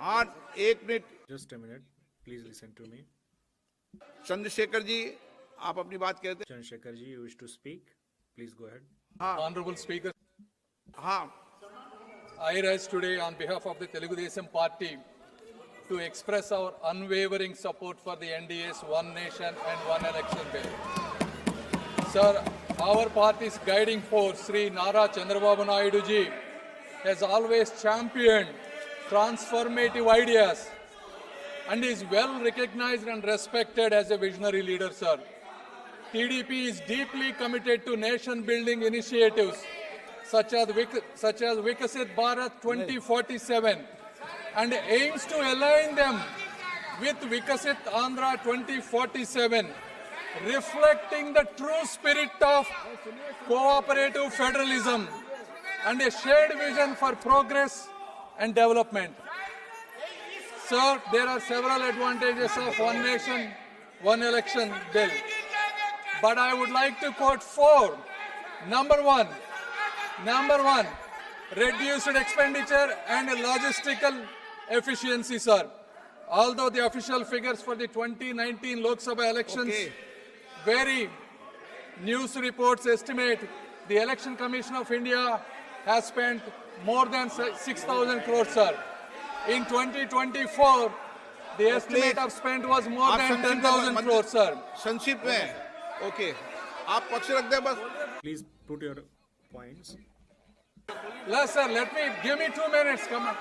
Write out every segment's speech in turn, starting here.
हाँ, एक मिनट। Just a minute. Please listen to me. Chandrashekhar ji, आप अपनी बात कहते हैं। Chandrasekhar ji, you wish to speak? Please go ahead. Honorable Speaker, हाँ, I rise today on behalf of the Telugu Desam Party to express our unwavering support for the NDA's One Nation and One Election bill. Sir, our party's guiding force, Sri Nara Chandrababu Naidu ji, has always championed transformative ideas and is well recognized and respected as a visionary leader, sir. TDP is deeply committed to nation-building initiatives such as Vikasit Bharat 2047 and aims to align them with Vikasit Andhra 2047, reflecting the true spirit of cooperative federalism and a shared vision for progress and development. Sir, there are several advantages of One Nation, One Election bill, but I would like to quote four. Number one, reduced expenditure and logistical efficiency, sir. Although the official figures for the 2019 Lok Sabha elections vary, news reports estimate the Election Commission of India has spent more than 6,000 crores, sir. In 2024, the estimate of spend was more आप than संक्षिप्त 10,000 में- crores, sir. संक्षिप्त में। Okay, आप पक्ष रख दें बस। Please put your points. Yes, sir, give me 2 minutes. Come on.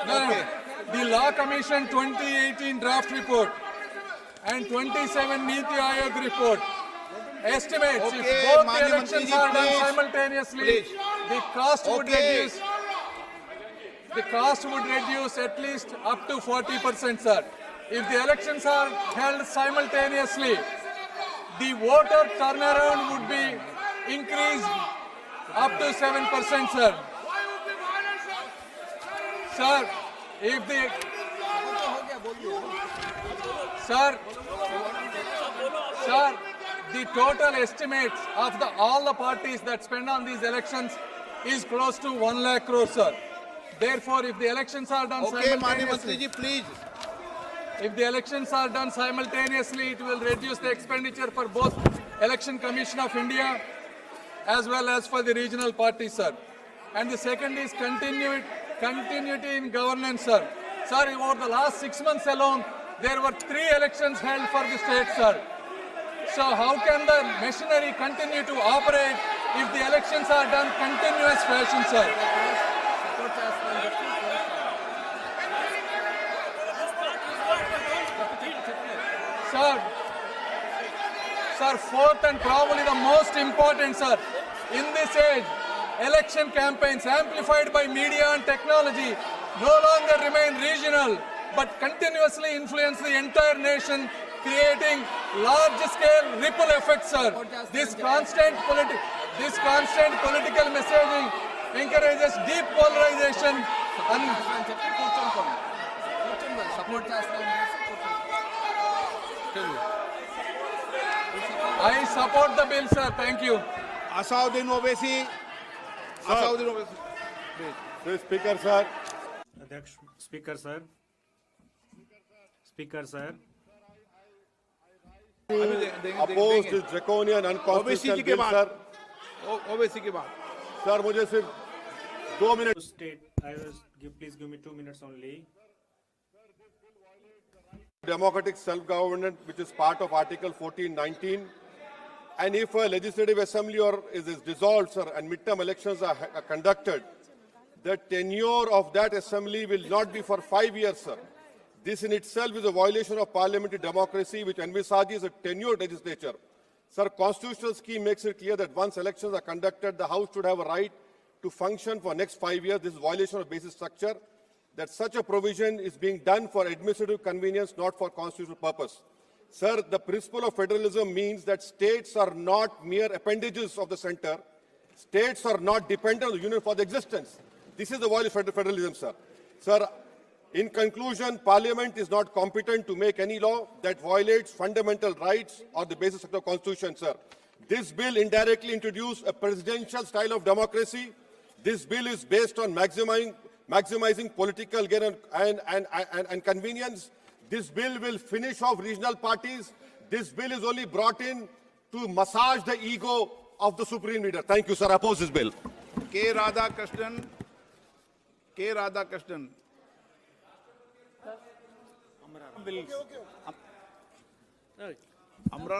No. The Law Commission 2018 draft report and 27 Niti Aayog report estimates Okay, if both the Mani elections Mantriji, are done please. simultaneously, Please. the cost would Okay. reduce. The cost would reduce at least up to 40%, sir. If the elections are held simultaneously, the voter turnaround would be increased up to 7%, sir. Sir, if the the total estimates of all the parties that spend on these elections is close to 1 lakh crore, sir. Therefore, if the elections are done okay, माननीय मंत्री simultaneously, ji, please. if the elections are done simultaneously, it will reduce the expenditure for both Election Commission of India as well as for the regional parties, sir. And the second is continuity in governance, sir. Sir, over the last 6 months alone, there were 3 elections held for the state, sir. So how can the machinery continue to operate if the elections are done continuous fashion, sir? Sir, fourth and probably the most important, sir, in this age, election campaigns amplified by media and technology no longer remain regional, but continuously influence the entire nation, creating large-scale ripple effects, sir. This constant political messaging encourages deep polarization and I support the bill, sir. Thank you. Asaduddin Owaisi, Asaduddin Owaisi, please. Speaker, sir. Adhyaksh, Speaker, sir. Speaker, sir. अभी देंगे, Oppose देंगे। this draconian Owaisi unconstitutional जी के bill, बाद, sir. Owaisi के बाद। Sir, मुझे सिर्फ 2 minute. To state, please give me 2 minutes only. Democratic self-government, which is part of Article 1419. And if a legislative assembly is dissolved, sir, and midterm elections are conducted, the tenure of that assembly will not be for 5 years, sir. This in itself is a violation of parliamentary democracy, which envisages a tenured legislature. Sir, constitutional scheme makes it clear that once elections are conducted, the House should have a right to function for next 5 years. This is violation of basic structure. That such a provision is being done for administrative convenience, not for constitutional purpose. Sir, the principle of federalism means that states are not mere appendages of the center. States are not dependent on the union for their existence. This is the violation of federalism, sir. Sir, in conclusion, Parliament is not competent to make any law that violates fundamental rights or the basis of the Constitution, sir. This bill indirectly introduced a presidential style of democracy. This bill is based on maximizing maximizing political gain and convenience. This bill will finish off regional parties. This bill is only brought in to massage the ego of the Supreme Leader. Thank you, sir. I oppose this bill. K. Radhakrishnan. K. Radhakrishnan. Amra